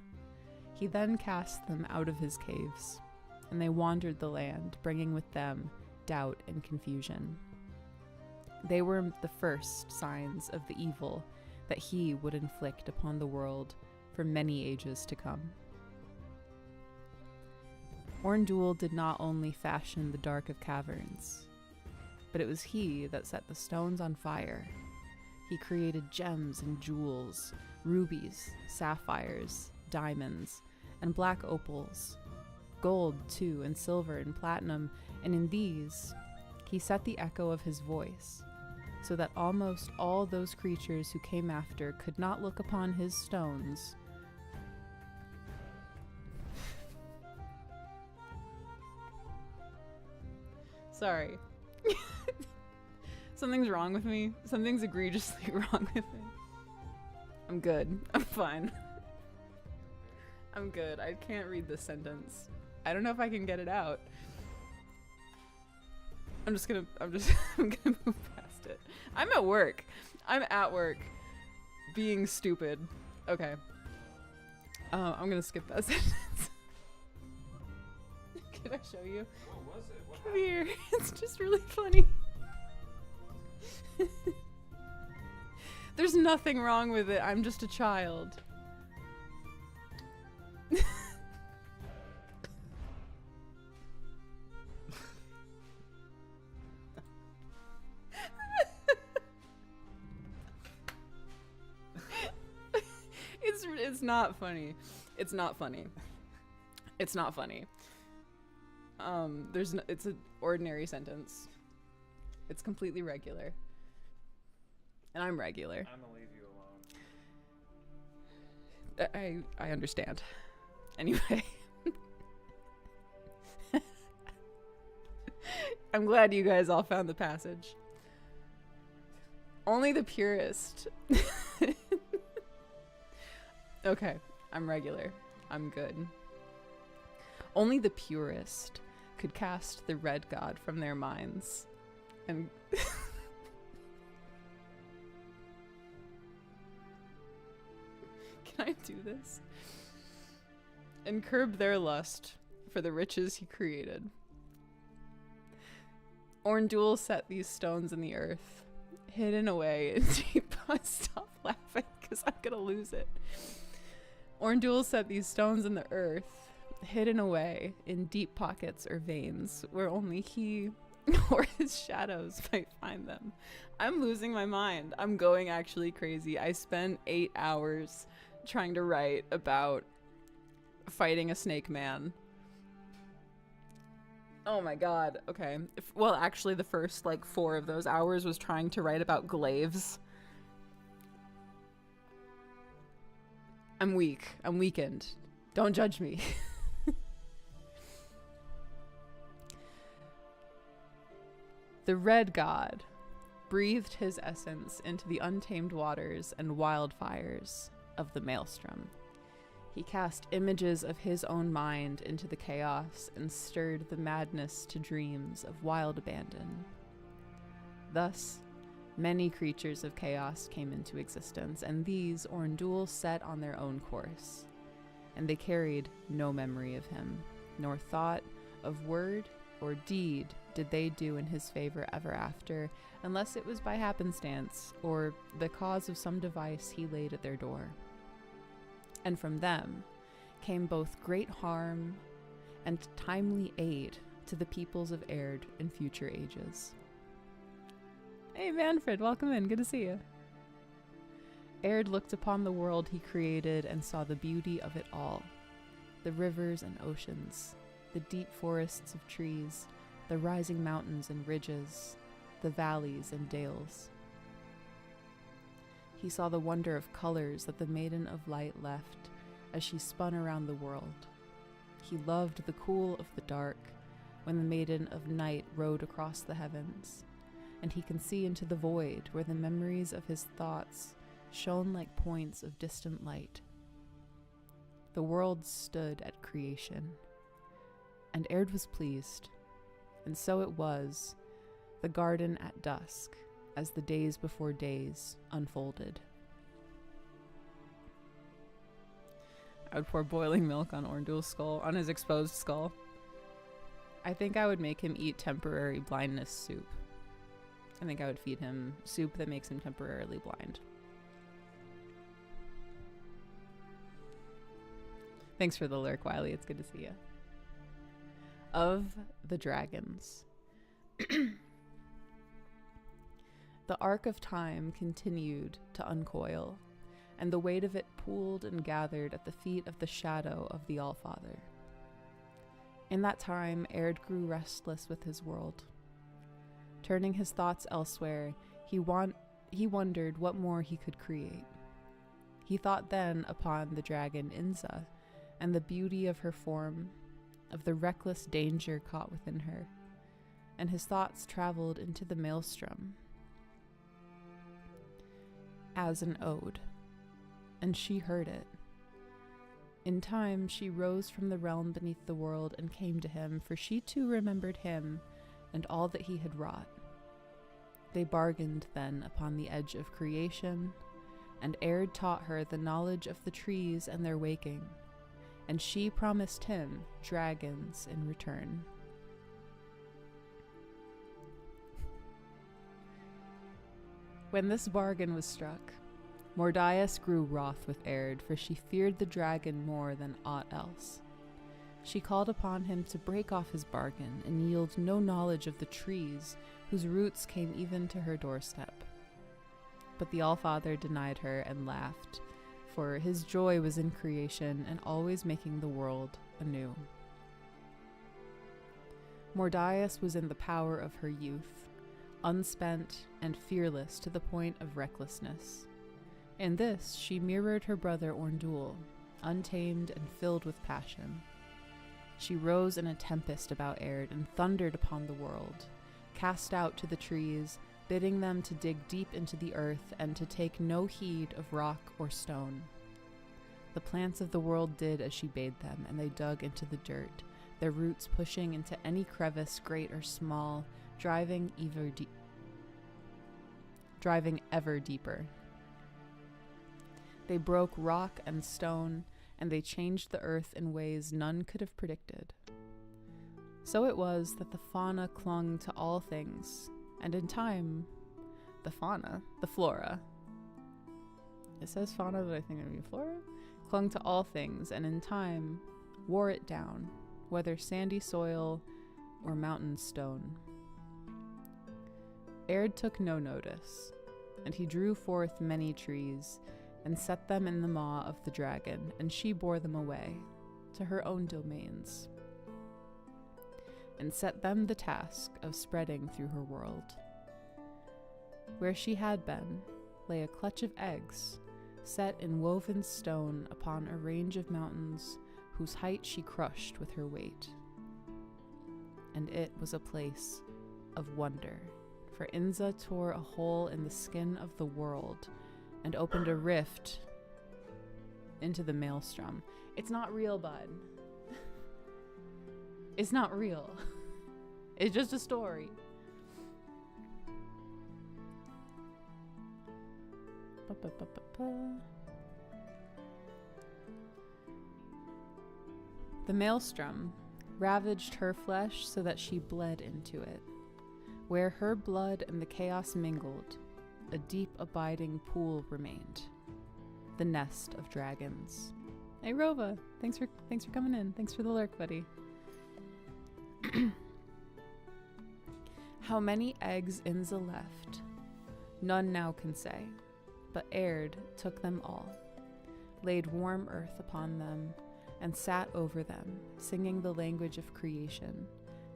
He then cast them out of his caves, and they wandered the land, bringing with them doubt and confusion. They were the first signs of the evil that he would inflict upon the world for many ages to come. Orndul did not only fashion the dark of caverns, but it was he that set the stones on fire. He created gems and jewels, rubies, sapphires, diamonds, and black opals, gold too, and silver and platinum, and in these he set the echo of his voice, so that almost all those creatures who came after could not look upon his stones Sorry. Something's wrong with me. Something's egregiously wrong with me. I'm good. I'm fine. I'm good. I can't read this sentence. I don't know if I can get it out. I'm gonna move past it. I'm at work. Being stupid. Okay. I'm gonna skip that sentence. Can I show you? What was it? What Come here. It's just really funny. There's nothing wrong with it. I'm just a child. It's not funny. It's not funny. It's not funny. It's an ordinary sentence. It's completely regular. And I'm regular. I'm gonna leave you alone. I understand. Anyway. I'm glad you guys all found the passage. Only the purest. Okay, I'm regular. I'm good. Only the purest could cast the red god from their minds. And can I do this? And curb their lust for the riches he created. Orndul set these stones in the earth, hidden away in deep... Stop laughing, because I'm gonna lose it. Orndul set these stones in the earth, hidden away in deep pockets or veins, where only he or his shadows might find them. I'm losing my mind. I'm going actually crazy. I spent 8 hours trying to write about fighting a snake man. Oh my god. Okay. Well, actually, the first, 4 of those hours was trying to write about glaives. I'm weak. I'm weakened. Don't judge me. The red god breathed his essence into the untamed waters and wildfires of the maelstrom. He cast images of his own mind into the chaos and stirred the madness to dreams of wild abandon. Thus, many creatures of chaos came into existence, and these Orndul set on their own course. And they carried no memory of him, nor thought of word or deed did they do in his favor ever after, unless it was by happenstance or the cause of some device he laid at their door. And from them came both great harm and timely aid to the peoples of Aihrde in future ages. Hey Manfred, welcome in, good to see you. Aihrde looked upon the world he created and saw the beauty of it all. The rivers and oceans, the deep forests of trees, the rising mountains and ridges, the valleys and dales. He saw the wonder of colors that the Maiden of Light left as she spun around the world. He loved the cool of the dark when the Maiden of Night rode across the heavens, and he can see into the void where the memories of his thoughts shone like points of distant light. The world stood at creation, and Aihrde was pleased, and so it was the garden at dusk, as the days before days unfolded. I would pour boiling milk on Orndul's skull, on his exposed skull. I think I would make him eat temporary blindness soup. I think I would feed him soup that makes him temporarily blind. Thanks for the lurk, Wiley. It's good to see you. Of the dragons. The arc of time continued to uncoil, and the weight of it pooled and gathered at the feet of the shadow of the Allfather. In that time, Aihrde grew restless with his world. Turning his thoughts elsewhere, he wondered what more he could create. He thought then upon the dragon Inza, and the beauty of her form, of the reckless danger caught within her, and his thoughts traveled into the maelstrom as an ode, and she heard it. In time, she rose from the realm beneath the world and came to him, for she too remembered him and all that he had wrought. They bargained then upon the edge of creation, and Aihrde taught her the knowledge of the trees and their waking, and she promised him dragons in return. When this bargain was struck, Mordias grew wroth with Aihrde, for she feared the dragon more than aught else. She called upon him to break off his bargain and yield no knowledge of the trees whose roots came even to her doorstep. But the Allfather denied her and laughed, for his joy was in creation and always making the world anew. Mordias was in the power of her youth, unspent and fearless to the point of recklessness. In this she mirrored her brother Orndul, untamed and filled with passion. She rose in a tempest about Aihrde and thundered upon the world, cast out to the trees, bidding them to dig deep into the earth and to take no heed of rock or stone. The plants of the world did as she bade them, and they dug into the dirt, their roots pushing into any crevice, great or small, driving ever deeper. They broke rock and stone, and they changed the earth in ways none could have predicted. So it was that the fauna clung to all things, and in time, the flora, it says fauna, but I think it would be flora, clung to all things, and in time, wore it down, whether sandy soil or mountain stone. Aihrde took no notice, and he drew forth many trees, and set them in the maw of the dragon, and she bore them away to her own domains, and set them the task of spreading through her world. Where she had been lay a clutch of eggs, set in woven stone upon a range of mountains whose height she crushed with her weight. And it was a place of wonder, for Inza tore a hole in the skin of the world and opened a rift into the maelstrom. It's not real, bud. It's not real. It's just a story. The maelstrom ravaged her flesh so that she bled into it. Where her blood and the chaos mingled, a deep abiding pool remained, the nest of dragons. Hey Rova, thanks for coming in. Thanks for the lurk, buddy. How many eggs Inza left, none now can say, but Aihrde took them all, laid warm earth upon them, and sat over them, singing the language of creation,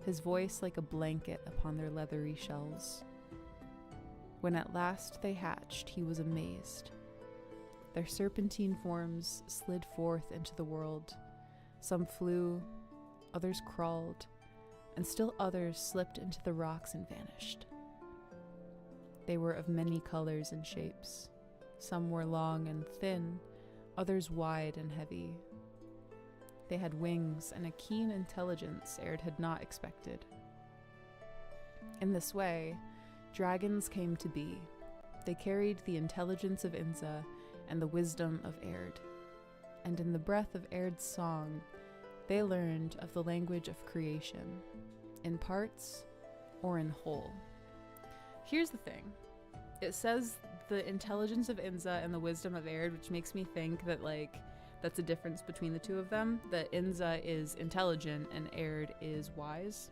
his voice like a blanket upon their leathery shells. When at last they hatched, he was amazed. Their serpentine forms slid forth into the world. Some flew, others crawled, and still others slipped into the rocks and vanished. They were of many colors and shapes. Some were long and thin, others wide and heavy. They had wings and a keen intelligence Aihrde had not expected. In this way, dragons came to be. They carried the intelligence of Inza and the wisdom of Aihrde. And in the breath of Aird's song, they learned of the language of creation, in parts or in whole. Here's the thing. It says the intelligence of Inza and the wisdom of Aihrde, which makes me think that, like, that's a difference between the two of them, that Inza is intelligent and Aihrde is wise.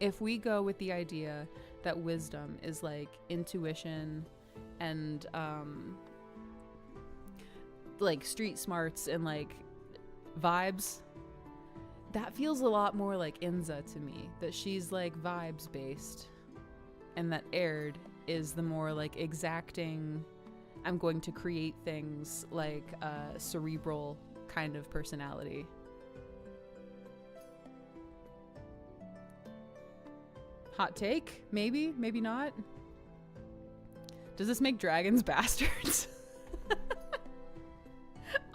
If we go with the idea that wisdom is like intuition and like street smarts and like vibes, that feels a lot more like Inza to me, that she's like vibes based, and that Aihrde is the more like exacting, I'm going to create things, like a cerebral kind of personality. Hot take? Maybe, maybe not. Does this make dragons bastards?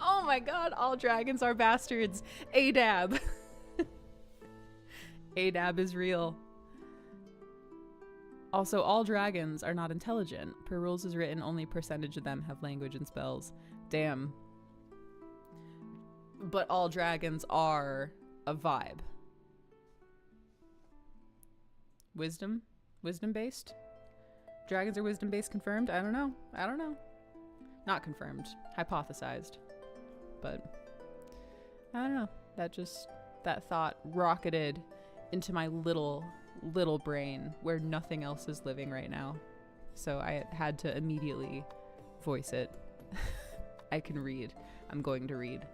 Oh my god, all dragons are bastards. Aihdab. Aihdab is real. Also, all dragons are not intelligent. Per rules is written, only percentage of them have language and spells. Damn. But all dragons are a vibe. Wisdom? Wisdom based? Dragons are wisdom based confirmed? I don't know. I don't know. Not confirmed. Hypothesized. But I don't know. That thought rocketed into my little brain where nothing else is living right now. So I had to immediately voice it. I can read. I'm going to read.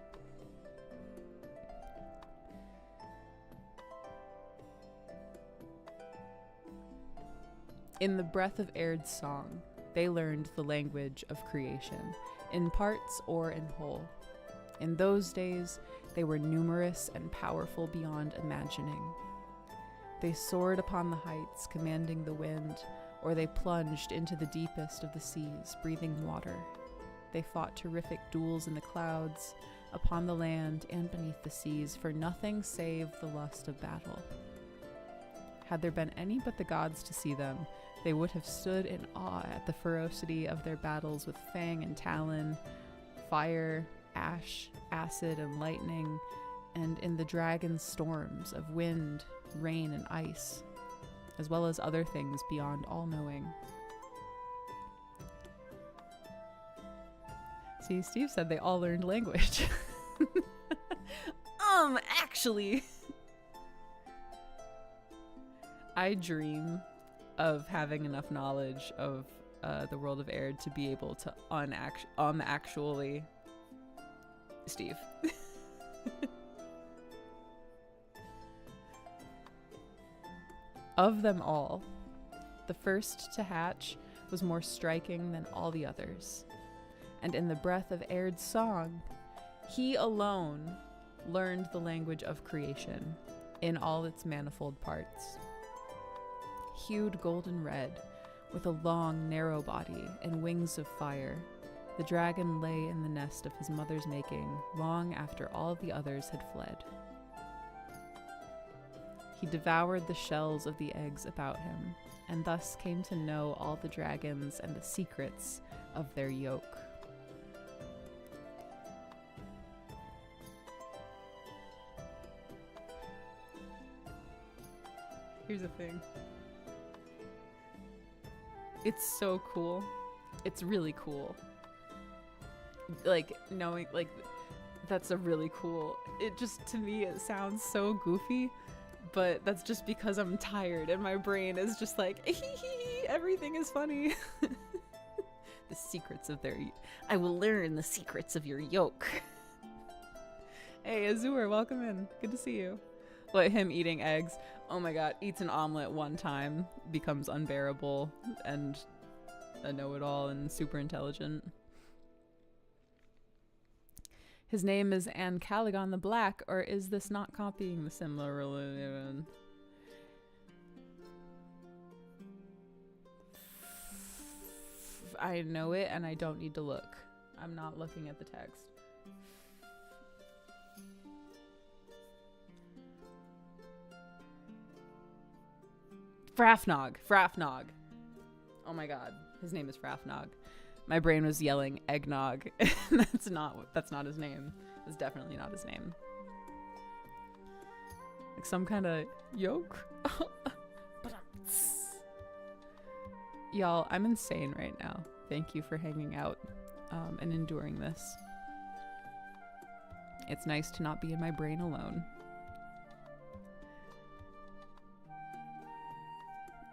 In the breath of Aird's song, they learned the language of creation, in parts or in whole. In those days, they were numerous and powerful beyond imagining. They soared upon the heights, commanding the wind, or they plunged into the deepest of the seas, breathing water. They fought terrific duels in the clouds, upon the land, and beneath the seas, for nothing save the lust of battle. Had there been any but the gods to see them, they would have stood in awe at the ferocity of their battles with fang and talon, fire, ash, acid, and lightning, and in the dragon's storms of wind, rain, and ice, as well as other things beyond all knowing. See, Steve said they all learned language. Actually, I dream of having enough knowledge of the world of Aihrde to be able to actually Steve. Of them all, the first to hatch was more striking than all the others, and in the breath of Aird's song, he alone learned the language of creation in all its manifold parts. Hued golden red, with a long, narrow body and wings of fire, the dragon lay in the nest of his mother's making long after all the others had fled. He devoured the shells of the eggs about him, and thus came to know all the dragons and the secrets of their yoke. Here's the thing. It's so cool. It's really cool. Like, knowing, like, that's a really cool... It just, to me, it sounds so goofy, but that's just because I'm tired and my brain is just like, everything is funny. The secrets of their... I will learn the secrets of your yoke. Hey, Azur, welcome in. Good to see you. But him eating eggs, oh my god, eats an omelet one time, becomes unbearable, and a know-it-all and super intelligent. His name is Caligon the Black, or is this not copying the similar religion? I know it and I don't need to look. I'm not looking at the text. Frafnog. Oh my god, his name is Frafnog. My brain was yelling eggnog. That's not his name. That's definitely not his name. Like some kind of yolk. Y'all, I'm insane right now. Thank you for hanging out and enduring this. It's nice to not be in my brain alone.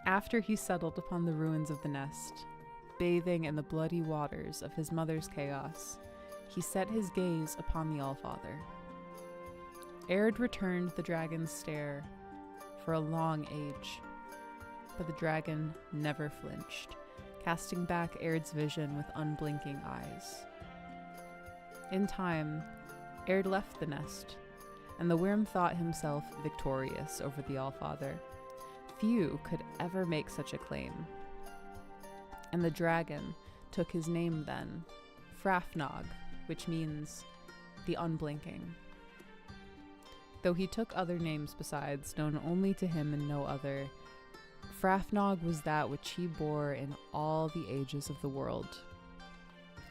After he settled upon the ruins of the nest, bathing in the bloody waters of his mother's chaos, he set his gaze upon the Allfather. Aihrde returned the dragon's stare for a long age, but the dragon never flinched, casting back Aird's vision with unblinking eyes. In time, Aihrde left the nest, and the worm thought himself victorious over the Allfather. Few could ever make such a claim. And the dragon took his name then, Frafnog, which means the unblinking. Though he took other names besides, known only to him and no other, Frafnog was that which he bore in all the ages of the world.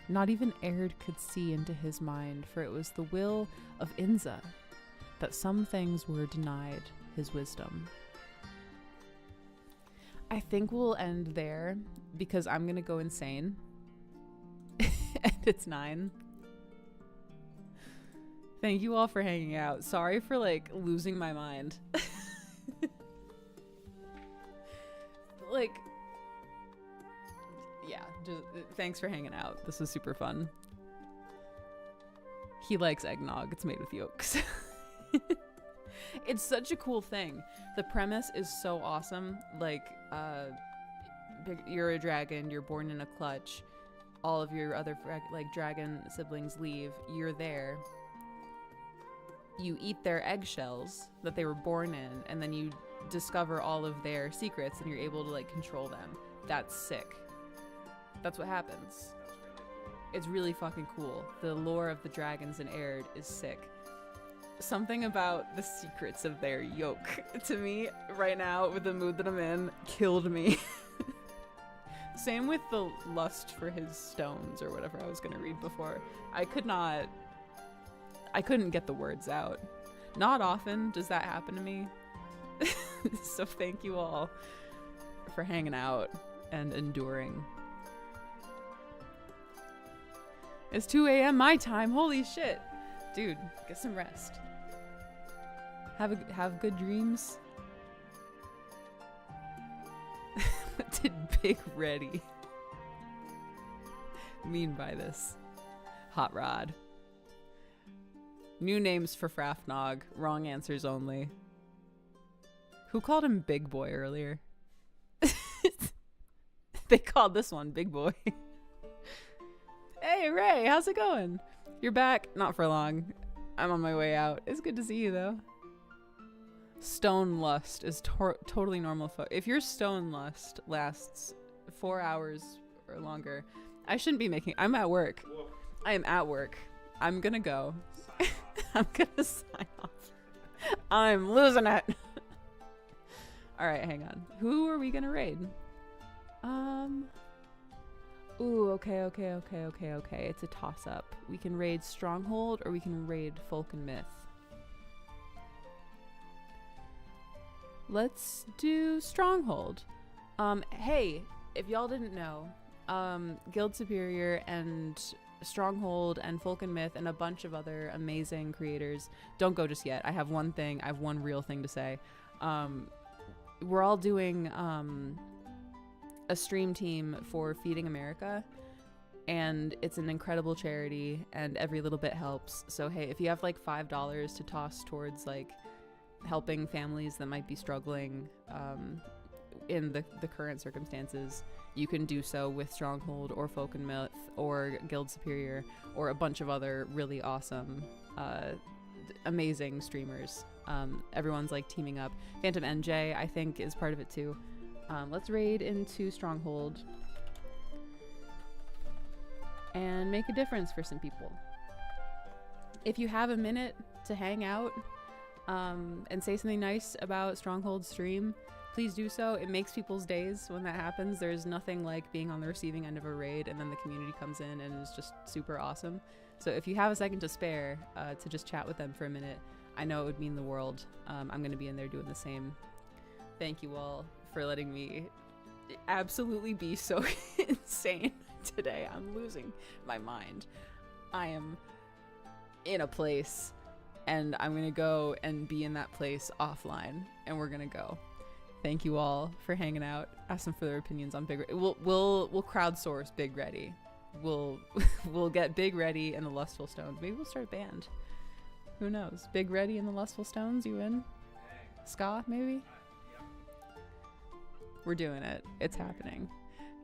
Not even Aihrde could see into his mind, for it was the will of Inza that some things were denied his wisdom. I think we'll end there because I'm gonna go insane. And it's 9. Thank you all for hanging out. Sorry for like losing my mind. Like, yeah, just, thanks for hanging out. This was super fun. He likes eggnog. It's made with yolks. It's such a cool thing. The premise is so awesome. Like, you're a dragon, you're born in a clutch, all of your other dragon siblings leave, you're there, you eat their eggshells that they were born in, and then you discover all of their secrets and you're able to like control them. That's sick. That's what happens. It's really fucking cool. The lore of the dragons in Aihrde is sick. Something about the secrets of their yoke to me right now with the mood that I'm in killed me. Same with the lust for his stones or whatever I was gonna read before. I couldn't get the words out. Not often does that happen to me. So thank you all for hanging out and enduring. It's 2 a.m. my time. Holy shit. Dude, get some rest. Have good dreams. What did Big Reddy mean by this? Hot Rod. New names for Frafnog. Wrong answers only. Who called him Big Boy earlier? They called this one Big Boy. Hey, Ray, how's it going? You're back? Not for long. I'm on my way out. It's good to see you, though. Stone lust is totally normal. If your stone lust lasts 4 hours or longer, I shouldn't be making... I'm at work. Whoa. I am at work. I'm gonna go. I'm gonna sign off. I'm losing it. Alright, hang on. Who are we gonna raid? Ooh, okay. It's a toss-up. We can raid Stronghold or we can raid Folk and Myth. Let's do Stronghold. Hey, if y'all didn't know, Guild Superior and Stronghold and Folk and Myth and a bunch of other amazing creators. Don't go just yet. I have one real thing to say. We're all doing a stream team for Feeding America, and it's an incredible charity and every little bit helps. So hey, if you have like $5 to toss towards like helping families that might be struggling in the current circumstances, you can do so with Stronghold or Folk and Myth or Guild Superior or a bunch of other really awesome amazing streamers. Everyone's like teaming up. Phantom NJ I think is part of it too. Let's raid into Stronghold and make a difference for some people. If you have a minute to hang out and say something nice about Stronghold's stream, please do so. It makes people's days when that happens. There's nothing like being on the receiving end of a raid and then the community comes in and is just super awesome. So if you have a second to spare to just chat with them for a minute, I know it would mean the world. I'm going to be in there doing the same. Thank you all for letting me absolutely be so insane today. I'm losing my mind. I am in a place and I'm gonna go and be in that place offline and we're gonna go. Thank you all for hanging out. Ask them for their opinions on Big Reddy. We'll crowdsource Big Reddy. We'll get Big Reddy and the Lustful Stones. Maybe we'll start a band. Who knows? Big Reddy and the Lustful Stones, you in? Ska, maybe? We're doing it. It's happening.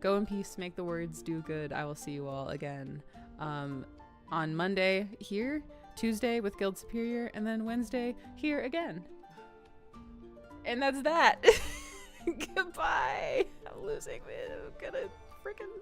Go in peace, make the words do good. I will see you all again on Monday here, Tuesday with Guild Superior, and then Wednesday here again. And that's that. Goodbye. I'm losing it. I'm gonna freaking